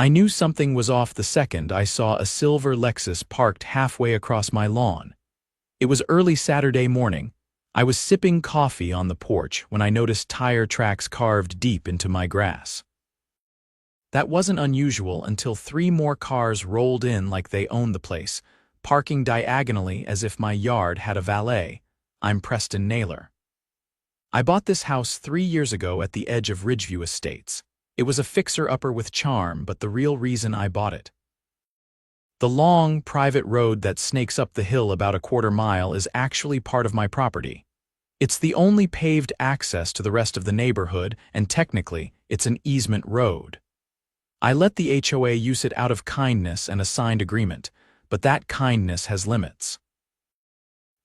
I knew something was off the second I saw a silver Lexus parked halfway across my lawn. It was early Saturday morning. I was sipping coffee on the porch when I noticed tire tracks carved deep into my grass. That wasn't unusual until 3 more cars rolled in like they owned the place, parking diagonally as if my yard had a valet. I'm Preston Naylor. I bought this house 3 years ago at the edge of Ridgeview Estates. It was a fixer-upper with charm, but the real reason I bought it. The long, private road that snakes up the hill about a quarter mile is actually part of my property. It's the only paved access to the rest of the neighborhood, and technically, it's an easement road. I let the HOA use it out of kindness and a signed agreement, but that kindness has limits.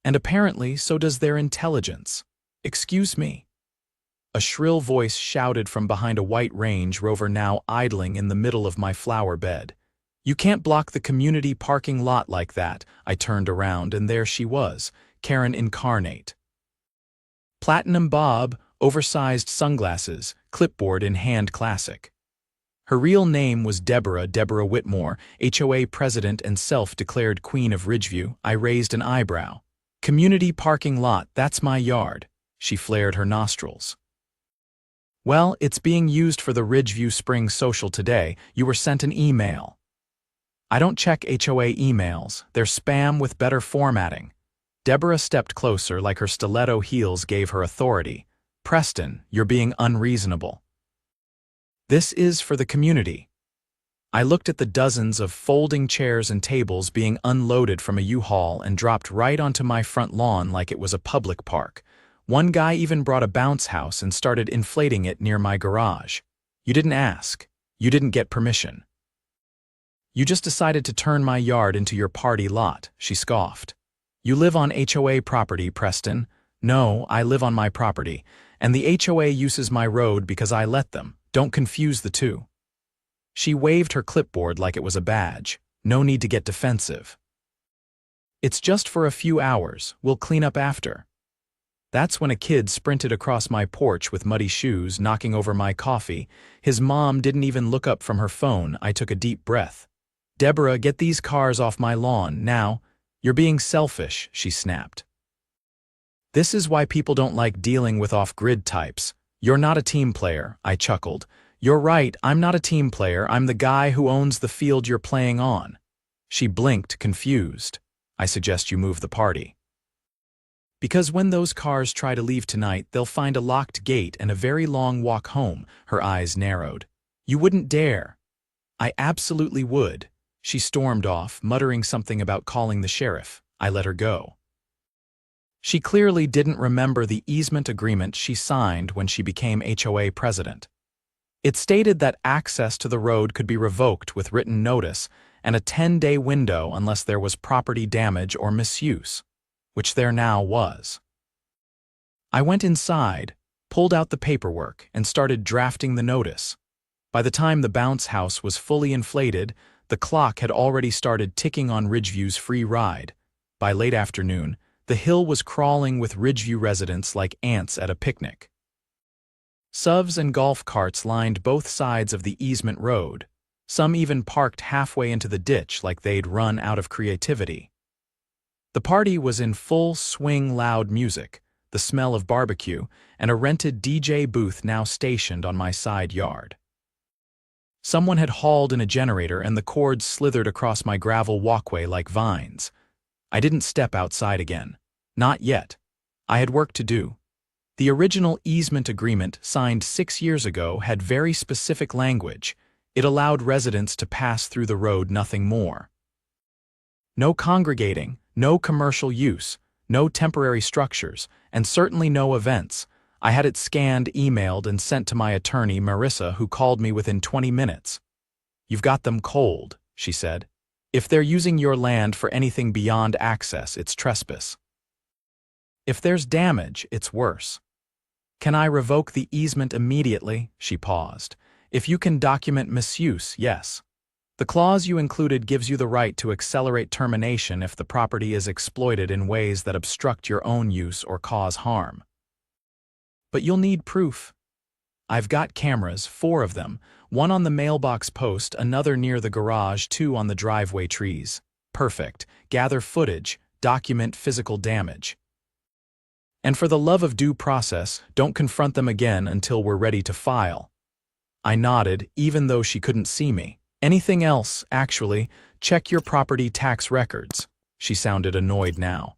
And apparently, so does their intelligence. Excuse me. A shrill voice shouted from behind a white Range Rover now idling in the middle of my flower bed. You can't block the community parking lot like that. I turned around, and there she was, Karen incarnate. Platinum bob, oversized sunglasses, clipboard in hand classic. Her real name was Deborah Whitmore, HOA president and self-declared queen of Ridgeview. I raised an eyebrow. Community parking lot, that's my yard. She flared her nostrils. Well, it's being used for the Ridgeview Spring Social today. You were sent an email. I don't check HOA emails. They're spam with better formatting. Deborah stepped closer like her stiletto heels gave her authority. Preston, you're being unreasonable. This is for the community. I looked at the dozens of folding chairs and tables being unloaded from a U-Haul and dropped right onto my front lawn like it was a public park. One guy even brought a bounce house and started inflating it near my garage. You didn't ask. You didn't get permission. You just decided to turn my yard into your party lot, she scoffed. You live on HOA property, Preston. No, I live on my property, and the HOA uses my road because I let them. Don't confuse the two. She waved her clipboard like it was a badge. No need to get defensive. It's just for a few hours. We'll clean up after. That's when a kid sprinted across my porch with muddy shoes, knocking over my coffee. His mom didn't even look up from her phone. I took a deep breath. Deborah, get these cars off my lawn, now. You're being selfish, she snapped. This is why people don't like dealing with off-grid types. You're not a team player, I chuckled. You're right, I'm not a team player. I'm the guy who owns the field you're playing on. She blinked, confused. I suggest you move the party. Because when those cars try to leave tonight, they'll find a locked gate and a very long walk home. Her eyes narrowed. You wouldn't dare. I absolutely would. She stormed off, muttering something about calling the sheriff. I let her go. She clearly didn't remember the easement agreement she signed when she became HOA president. It stated that access to the road could be revoked with written notice and a 10-day window unless there was property damage or misuse, which there now was. I went inside, pulled out the paperwork, and started drafting the notice. By the time the bounce house was fully inflated, the clock had already started ticking on Ridgeview's free ride. By late afternoon, the hill was crawling with Ridgeview residents like ants at a picnic. SUVs and golf carts lined both sides of the easement road. Some even parked halfway into the ditch like they'd run out of creativity. The party was in full swing, loud music, the smell of barbecue, and a rented DJ booth now stationed on my side yard. Someone had hauled in a generator and the cords slithered across my gravel walkway like vines. I didn't step outside again. Not yet. I had work to do. The original easement agreement signed 6 years ago had very specific language. It allowed residents to pass through the road, nothing more. No congregating, no commercial use, no temporary structures, and certainly no events. I had it scanned, emailed, and sent to my attorney, Marissa, who called me within 20 minutes. You've got them cold, she said. If they're using your land for anything beyond access, it's trespass. If there's damage, it's worse. Can I revoke the easement immediately? She paused. If you can document misuse, yes. The clause you included gives you the right to accelerate termination if the property is exploited in ways that obstruct your own use or cause harm. But you'll need proof. I've got cameras, 4 of them, one on the mailbox post, another near the garage, 2 on the driveway trees. Perfect. Gather footage, document physical damage. And for the love of due process, don't confront them again until we're ready to file. I nodded, even though she couldn't see me. Anything else, actually? Check your property tax records. She sounded annoyed now.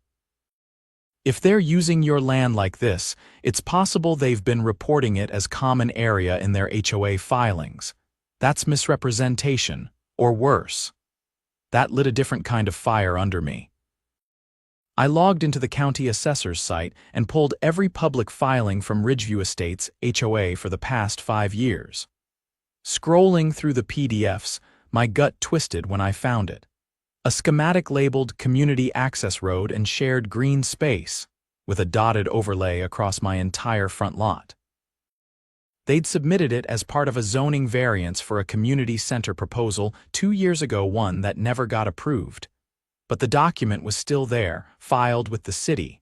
If they're using your land like this, it's possible they've been reporting it as common area in their HOA filings. That's misrepresentation, or worse. That lit a different kind of fire under me. I logged into the county assessor's site and pulled every public filing from Ridgeview Estates HOA for the past 5 years. Scrolling through the PDFs, my gut twisted when I found it. A schematic labeled Community Access Road and Shared Green Space, with a dotted overlay across my entire front lot. They'd submitted it as part of a zoning variance for a community center proposal 2 years ago, one that never got approved. But the document was still there, filed with the city.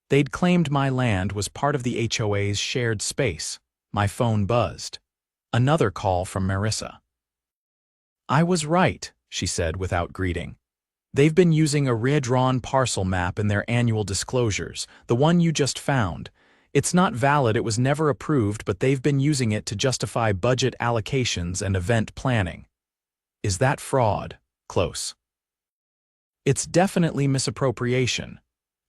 They'd claimed my land was part of the HOA's shared space. My phone buzzed. Another call from Marissa. I was right, she said without greeting. They've been using a redrawn parcel map in their annual disclosures, the one you just found. It's not valid, it was never approved, but they've been using it to justify budget allocations and event planning. Is that fraud? Close. It's definitely misappropriation.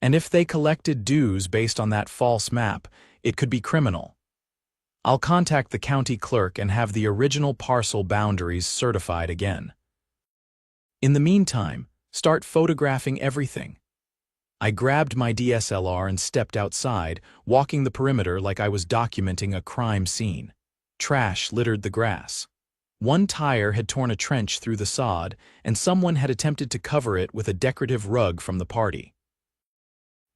And if they collected dues based on that false map, it could be criminal. I'll contact the county clerk and have the original parcel boundaries certified again. In the meantime, start photographing everything. I grabbed my DSLR and stepped outside, walking the perimeter like I was documenting a crime scene. Trash littered the grass. One tire had torn a trench through the sod, and someone had attempted to cover it with a decorative rug from the party.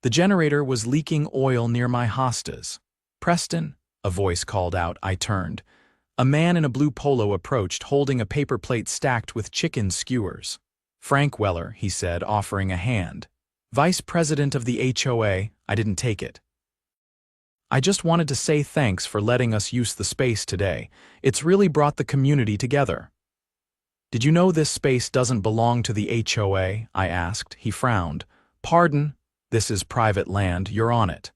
The generator was leaking oil near my hostas. Preston, a voice called out. I turned. A man in a blue polo approached, holding a paper plate stacked with chicken skewers. Frank Weller, he said, offering a hand. Vice president of the HOA, I didn't take it. I just wanted to say thanks for letting us use the space today. It's really brought the community together. Did you know this space doesn't belong to the HOA? I asked. He frowned. Pardon? This is private land, you're on it.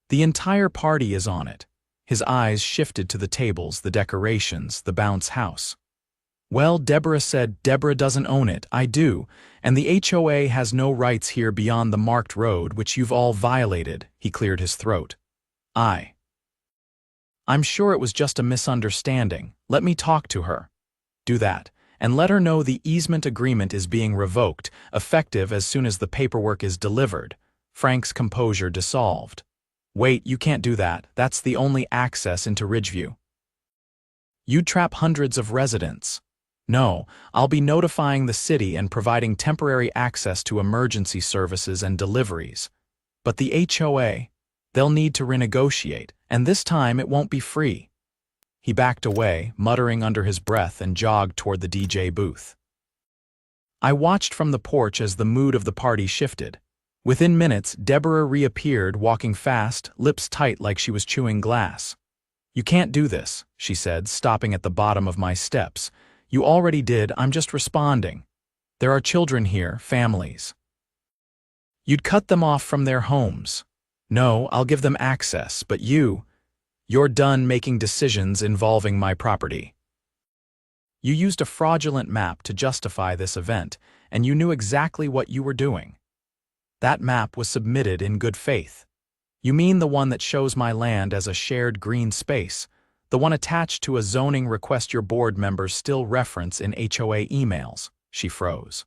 The entire party is on it. His eyes shifted to the tables, the decorations, the bounce house. Well, Deborah said Deborah doesn't own it. I do, and the HOA has no rights here beyond the marked road, which you've all violated. He cleared his throat. I'm sure it was just a misunderstanding. Let me talk to her. Do that, and let her know the easement agreement is being revoked, effective as soon as the paperwork is delivered. Frank's composure dissolved. Wait, you can't do that. That's the only access into Ridgeview. You'd trap hundreds of residents. No, I'll be notifying the city and providing temporary access to emergency services and deliveries. But the HOA, they'll need to renegotiate, and this time it won't be free. He backed away, muttering under his breath, and jogged toward the DJ booth. I watched from the porch as the mood of the party shifted. Within minutes, Deborah reappeared, walking fast, lips tight like she was chewing glass. You can't do this, she said, stopping at the bottom of my steps. You already did, I'm just responding. There are children here, families. You'd cut them off from their homes. No, I'll give them access, but you're done making decisions involving my property. You used a fraudulent map to justify this event, and you knew exactly what you were doing. That map was submitted in good faith. You mean the one that shows my land as a shared green space, the one attached to a zoning request your board members still reference in HOA emails? She froze.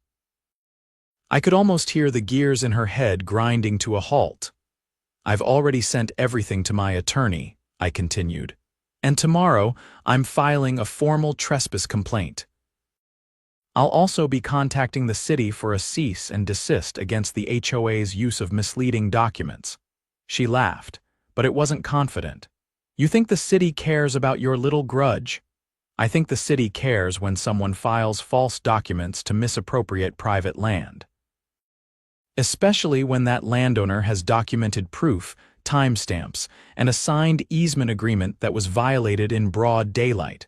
I could almost hear the gears in her head grinding to a halt. I've already sent everything to my attorney, I continued. And tomorrow, I'm filing a formal trespass complaint. I'll also be contacting the city for a cease and desist against the HOA's use of misleading documents. She laughed, but it wasn't confident. You think the city cares about your little grudge? I think the city cares when someone files false documents to misappropriate private land. Especially when that landowner has documented proof timestamps, and a signed easement agreement that was violated in broad daylight.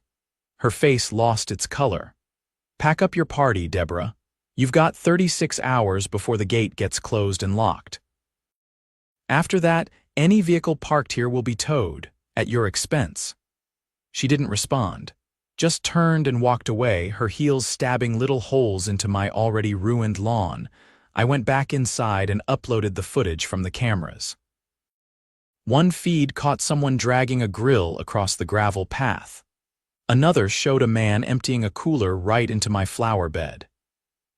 Her face lost its color. "Pack up your party, Deborah. You've got 36 hours before the gate gets closed and locked. After that, any vehicle parked here will be towed, at your expense." She didn't respond, just turned and walked away, her heels stabbing little holes into my already ruined lawn. I went back inside and uploaded the footage from the cameras. One feed caught someone dragging a grill across the gravel path. Another showed a man emptying a cooler right into my flower bed.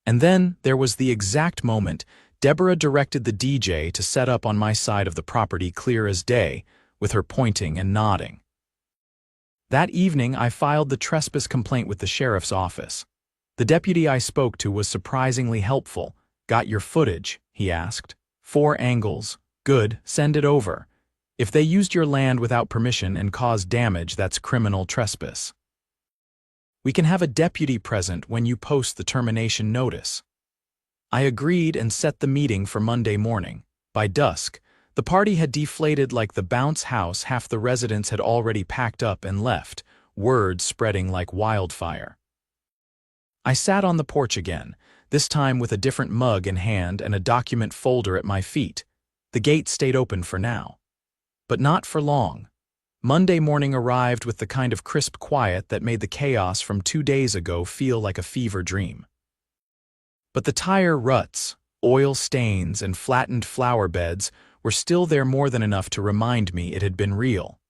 And then there was the exact moment Deborah directed the DJ to set up on my side of the property clear as day, with her pointing and nodding. That evening, I filed the trespass complaint with the sheriff's office. The deputy I spoke to was surprisingly helpful. "Got your footage?" he asked. "4 angles. Good, send it over. If they used your land without permission and caused damage, that's criminal trespass. We can have a deputy present when you post the termination notice." I agreed and set the meeting for Monday morning. By dusk, the party had deflated like the bounce house. Half the residents had already packed up and left, word spreading like wildfire. I sat on the porch again, this time with a different mug in hand and a document folder at my feet. The gate stayed open for now. But not for long. Monday morning arrived with the kind of crisp quiet that made the chaos from 2 days ago feel like a fever dream. But the tire ruts, oil stains, and flattened flower beds were still there, more than enough to remind me it had been real.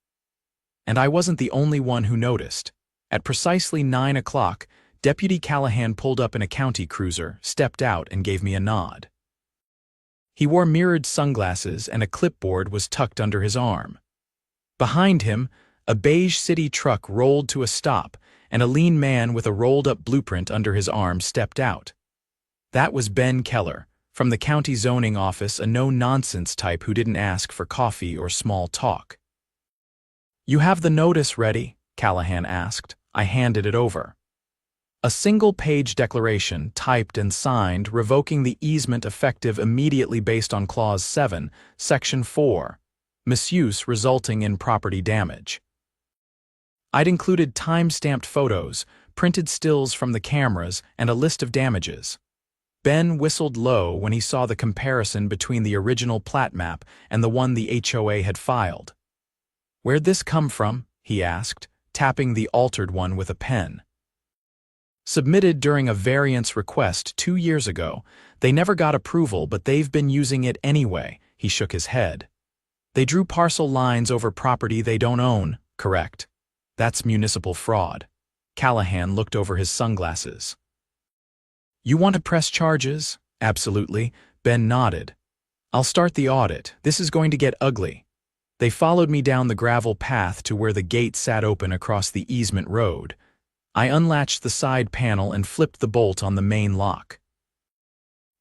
And I wasn't the only one who noticed. At precisely 9 o'clock, Deputy Callahan pulled up in a county cruiser, stepped out, and gave me a nod. He wore mirrored sunglasses and a clipboard was tucked under his arm. Behind him, a beige city truck rolled to a stop, and a lean man with a rolled-up blueprint under his arm stepped out. That was Ben Keller, from the county zoning office, a no-nonsense type who didn't ask for coffee or small talk. "You have the notice ready?" Callahan asked. I handed it over. A single-page declaration, typed and signed, revoking the easement effective immediately based on Clause 7, Section 4, misuse resulting in property damage. I'd included time-stamped photos, printed stills from the cameras, and a list of damages. Ben whistled low when he saw the comparison between the original plat map and the one the HOA had filed. "Where'd this come from?" he asked, tapping the altered one with a pen. "Submitted during a variance request 2 years ago. They never got approval, but they've been using it anyway." He shook his head. "They drew parcel lines over property they don't own, correct? That's municipal fraud." Callahan looked over his sunglasses. "You want to press charges?" "Absolutely." Ben nodded. "I'll start the audit. This is going to get ugly." They followed me down the gravel path to where the gate sat open across the easement road. I unlatched the side panel and flipped the bolt on the main lock.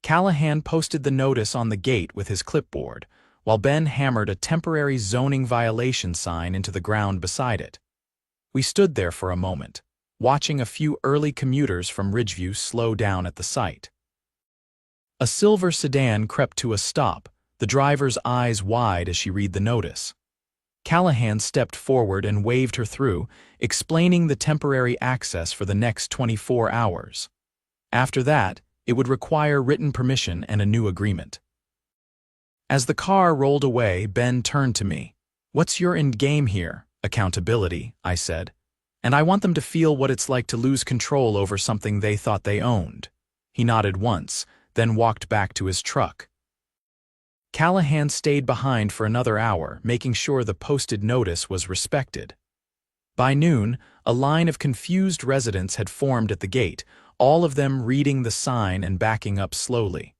Callahan posted the notice on the gate with his clipboard, while Ben hammered a temporary zoning violation sign into the ground beside it. We stood there for a moment, watching a few early commuters from Ridgeview slow down at the site. A silver sedan crept to a stop, the driver's eyes wide as she read the notice. Callahan stepped forward and waved her through, explaining the temporary access for the next 24 hours. After that, it would require written permission and a new agreement. As the car rolled away, Ben turned to me. "What's your end game here?" "Accountability," I said. "And I want them to feel what it's like to lose control over something they thought they owned." He nodded once, then walked back to his truck. Callahan stayed behind for another hour, making sure the posted notice was respected. By noon, a line of confused residents had formed at the gate, all of them reading the sign and backing up slowly.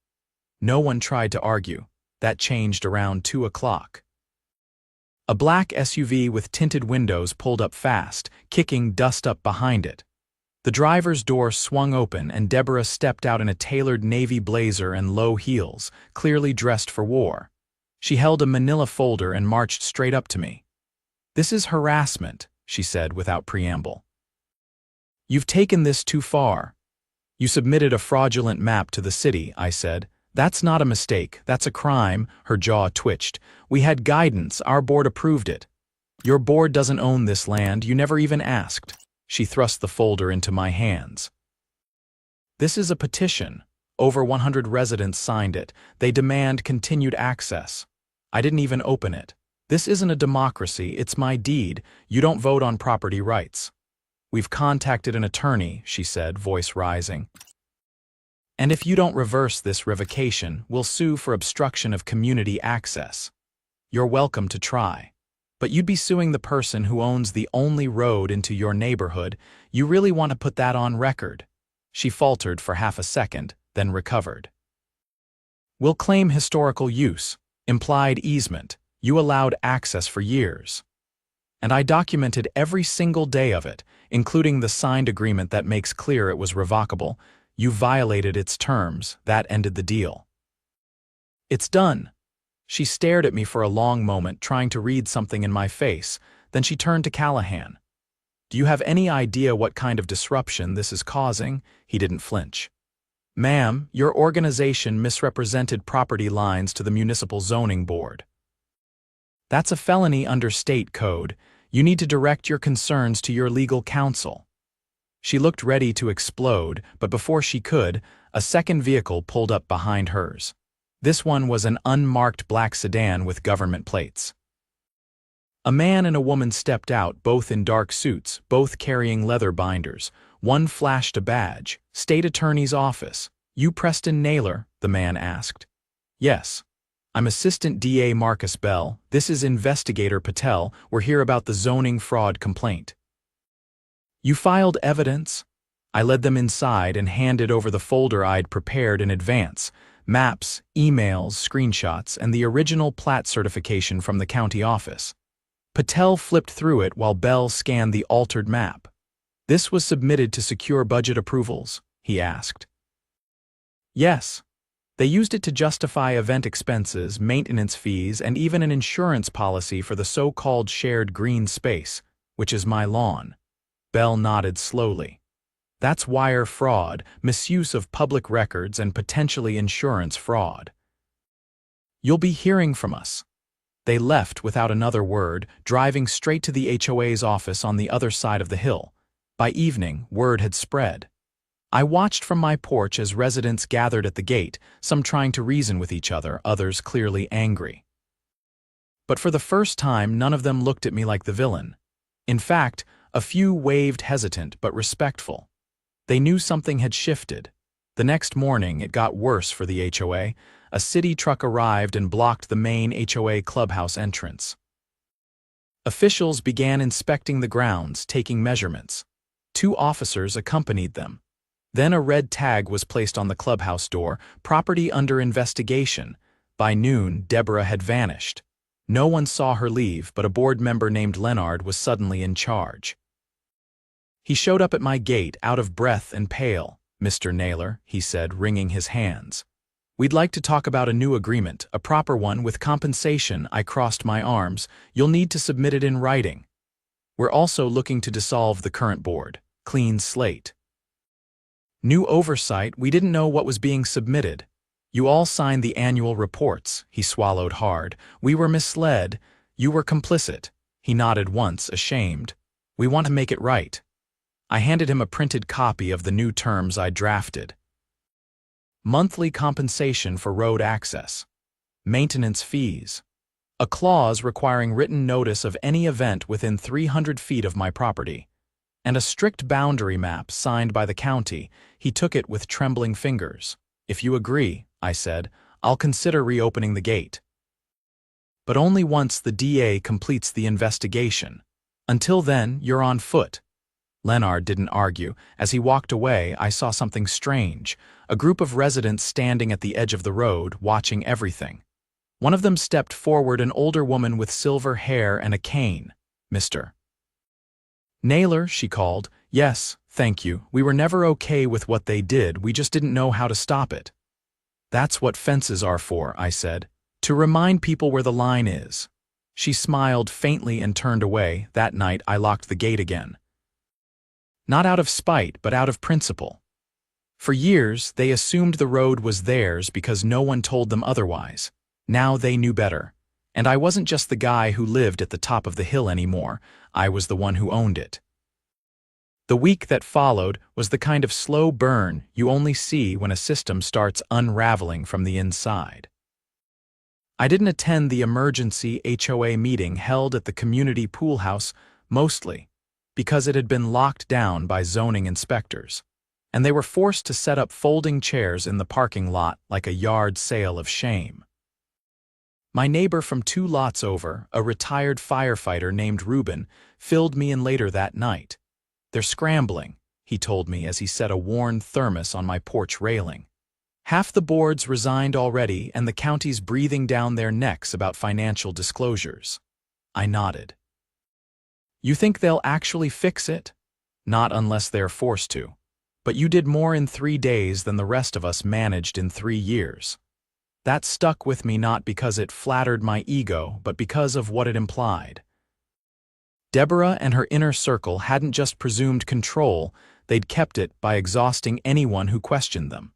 No one tried to argue. That changed around 2 o'clock. A black SUV with tinted windows pulled up fast, kicking dust up behind it. The driver's door swung open and Deborah stepped out in a tailored navy blazer and low heels, clearly dressed for war. She held a manila folder and marched straight up to me. "This is harassment," she said without preamble. "You've taken this too far." "You submitted a fraudulent map to the city," I said. That's not a mistake, that's a crime, her jaw twitched. We had guidance, our board approved it. Your board doesn't own this land, you never even asked. She thrust the folder into my hands. This is a petition. Over 100 residents signed it. They demand continued access. I didn't even open it. This isn't a democracy, it's my deed. You don't vote on property rights. We've contacted an attorney, she said, voice rising. And if you don't reverse this revocation, we'll sue for obstruction of community access. You're welcome to try. But you'd be suing the person who owns the only road into your neighborhood. You really want to put that on record? She faltered for half a second, then recovered. We'll claim historical use, implied easement. You allowed access for years. And I documented every single day of it, including the signed agreement that makes clear it was revocable. You violated its terms. That ended the deal. It's done. She stared at me for a long moment, trying to read something in my face. Then she turned to Callahan. Do you have any idea what kind of disruption this is causing? He didn't flinch. Ma'am, your organization misrepresented property lines to the municipal zoning board. That's a felony under state code. You need to direct your concerns to your legal counsel. She looked ready to explode, but before she could, a second vehicle pulled up behind hers. This one was an unmarked black sedan with government plates. A man and a woman stepped out, both in dark suits, both carrying leather binders. One flashed a badge. State Attorney's Office. You Preston Naylor? The man asked. Yes. I'm Assistant DA Marcus Bell. This is Investigator Patel. We're here about the zoning fraud complaint. You filed evidence? I led them inside and handed over the folder I'd prepared in advance. Maps, emails, screenshots, and the original plat certification from the county office. Patel flipped through it while Bell scanned the altered map. This was submitted to secure budget approvals, he asked. Yes. They used it to justify event expenses, maintenance fees, and even an insurance policy for the so-called shared green space, which is my lawn. Bell nodded slowly. That's wire fraud, misuse of public records, and potentially insurance fraud. You'll be hearing from us. They left without another word, driving straight to the HOA's office on the other side of the hill. By evening, word had spread. I watched from my porch as residents gathered at the gate, some trying to reason with each other, others clearly angry. But for the first time, none of them looked at me like the villain. In fact, a few waved hesitant but respectful. They knew something had shifted. The next morning, it got worse for the HOA. A city truck arrived and blocked the main HOA clubhouse entrance. Officials began inspecting the grounds, taking measurements. 2 officers accompanied them. Then a red tag was placed on the clubhouse door, property under investigation. By noon, Deborah had vanished. No one saw her leave, but a board member named Leonard was suddenly in charge. He showed up at my gate, out of breath and pale. Mr. Naylor, he said, wringing his hands. We'd like to talk about a new agreement, a proper one with compensation. I crossed my arms. You'll need to submit it in writing. We're also looking to dissolve the current board. Clean slate. New oversight, we didn't know what was being submitted. You all signed the annual reports. He swallowed hard. We were misled. You were complicit. He nodded once, ashamed. We want to make it right. I handed him a printed copy of the new terms I drafted. Monthly compensation for road access. Maintenance fees. A clause requiring written notice of any event within 300 feet of my property. And a strict boundary map signed by the county. He took it with trembling fingers. If you agree, I said, I'll consider reopening the gate. But only once the DA completes the investigation. Until then, you're on foot. Leonard didn't argue. As he walked away, I saw something strange. A group of residents standing at the edge of the road, watching everything. One of them stepped forward, an older woman with silver hair and a cane. Mr. Naylor, she called. Yes, thank you. We were never okay with what they did. We just didn't know how to stop it. That's what fences are for, I said. To remind people where the line is. She smiled faintly and turned away. That night, I locked the gate again. Not out of spite, but out of principle. For years, they assumed the road was theirs because no one told them otherwise. Now they knew better. And I wasn't just the guy who lived at the top of the hill anymore, I was the one who owned it. The week that followed was the kind of slow burn you only see when a system starts unraveling from the inside. I didn't attend the emergency HOA meeting held at the community pool house mostly because it had been locked down by zoning inspectors, and they were forced to set up folding chairs in the parking lot like a yard sale of shame. My neighbor from 2 lots over, a retired firefighter named Reuben, filled me in later that night. "They're scrambling," he told me as he set a worn thermos on my porch railing. "Half the boards resigned already and the county's breathing down their necks about financial disclosures." I nodded. "You think they'll actually fix it?" "Not unless they're forced to. But you did more in 3 days than the rest of us managed in 3 years. That stuck with me not because it flattered my ego, but because of what it implied. Deborah and her inner circle hadn't just presumed control, they'd kept it by exhausting anyone who questioned them.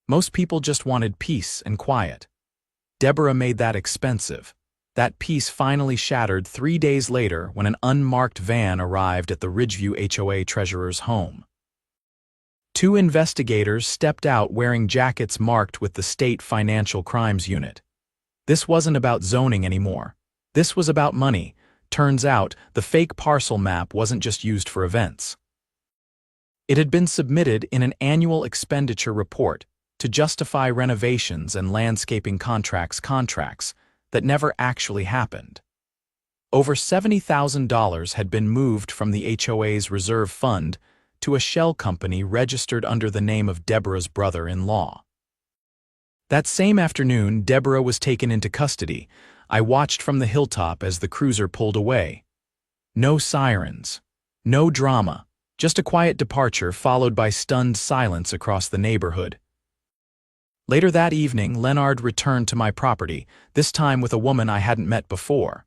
Most people just wanted peace and quiet. Deborah made that expensive. That peace finally shattered 3 days later when an unmarked van arrived at the Ridgeview HOA treasurer's home. 2 investigators stepped out wearing jackets marked with the State Financial Crimes Unit. This wasn't about zoning anymore. This was about money. Turns out, the fake parcel map wasn't just used for events. It had been submitted in an annual expenditure report to justify renovations and landscaping contracts that never actually happened. Over $70,000 had been moved from the HOA's reserve fund to a shell company registered under the name of Deborah's brother-in-law. That same afternoon, Deborah was taken into custody. I watched from the hilltop as the cruiser pulled away. No sirens, no drama, just a quiet departure followed by stunned silence across the neighborhood. Later that evening, Leonard returned to my property, this time with a woman I hadn't met before.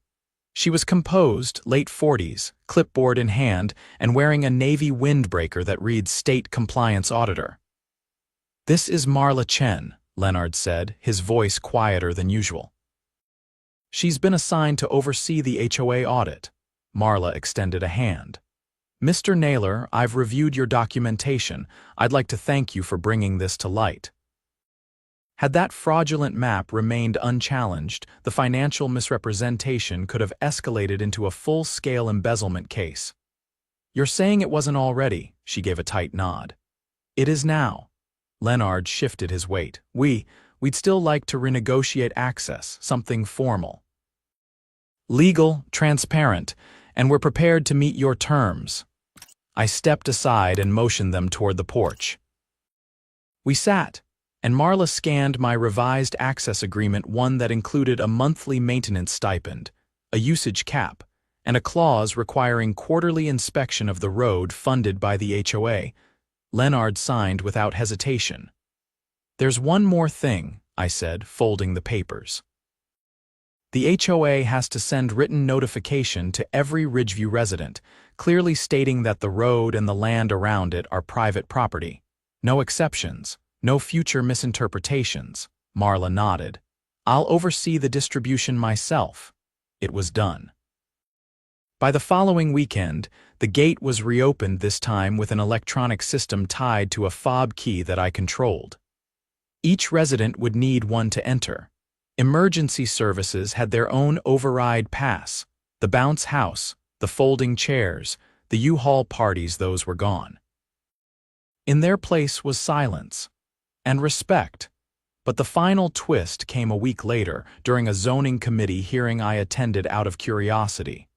She was composed, late 40s, clipboard in hand, and wearing a navy windbreaker that reads State Compliance Auditor. "This is Marla Chen," Leonard said, his voice quieter than usual. "She's been assigned to oversee the HOA audit." Marla extended a hand. "Mr. Naylor, I've reviewed your documentation. I'd like to thank you for bringing this to light." Had that fraudulent map remained unchallenged, the financial misrepresentation could have escalated into a full-scale embezzlement case. "You're saying it wasn't already," she gave a tight nod. "It is now." Leonard shifted his weight. We'd still like to renegotiate access, something formal. Legal, transparent, and we're prepared to meet your terms." I stepped aside and motioned them toward the porch. We sat, and Marla scanned my revised access agreement, one that included a monthly maintenance stipend, a usage cap, and a clause requiring quarterly inspection of the road funded by the HOA. Leonard signed without hesitation. "There's one more thing," I said, folding the papers. "The HOA has to send written notification to every Ridgeview resident, clearly stating that the road and the land around it are private property. No exceptions. No future misinterpretations." Marla nodded. "I'll oversee the distribution myself." It was done. By the following weekend, the gate was reopened, this time with an electronic system tied to a fob key that I controlled. Each resident would need one to enter. Emergency services had their own override pass. The bounce house, the folding chairs, the U-Haul parties, those were gone. In their place was silence. And respect. But the final twist came a week later, during a zoning committee hearing I attended out of curiosity.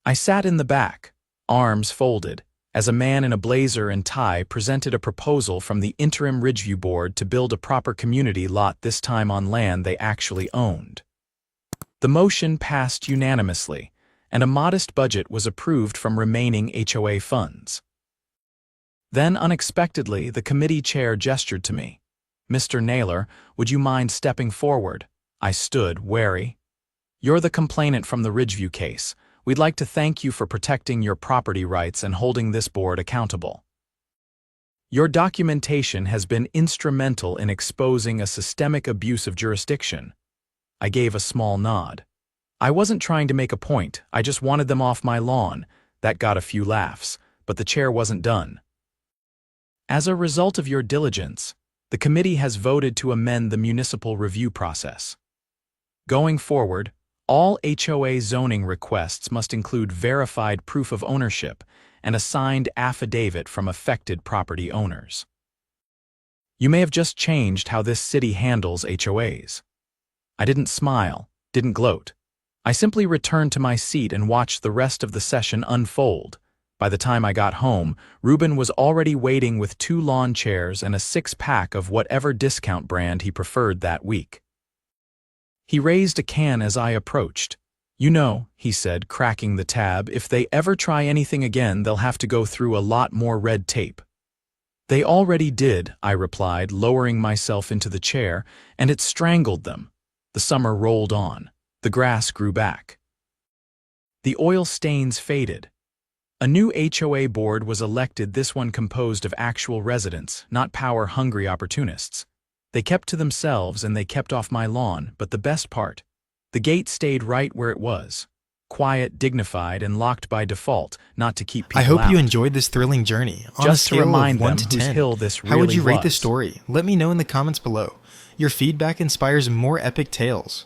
I sat in the back, arms folded, as a man in a blazer and tie presented a proposal from the interim Ridgeview board to build a proper community lot, this time on land they actually owned. The motion passed unanimously, and a modest budget was approved from remaining HOA funds. Then, unexpectedly, the committee chair gestured to me. "Mr. Naylor, would you mind stepping forward?" I stood, wary. "You're the complainant from the Ridgeview case. We'd like to thank you for protecting your property rights and holding this board accountable." Your documentation has been instrumental in exposing a systemic abuse of jurisdiction. I gave a small nod. I wasn't trying to make a point, I just wanted them off my lawn. That got a few laughs, but the chair wasn't done. As a result of your diligence, the committee has voted to amend the municipal review process. Going forward, all HOA zoning requests must include verified proof of ownership and a signed affidavit from affected property owners. You may have just changed how this city handles HOAs. I didn't smile, didn't gloat. I simply returned to my seat and watched the rest of the session unfold. By the time I got home, Ruben was already waiting with 2 lawn chairs and a 6-pack of whatever discount brand he preferred that week. He raised a can as I approached. "You know," he said, cracking the tab, "if they ever try anything again, they'll have to go through a lot more red tape." "They already did," I replied, lowering myself into the chair, "and it strangled them." The summer rolled on. The grass grew back. The oil stains faded. A new HOA board was elected, this one composed of actual residents, not power-hungry opportunists. They kept to themselves and they kept off my lawn, but the best part, the gate stayed right where it was. Quiet, dignified, and locked by default, not to keep people out. I hope you enjoyed this thrilling journey. On Just a scale to remind of 1 them to whose 10, hill this how would really you rate was. this story? Let me know in the comments below. Your feedback inspires more epic tales.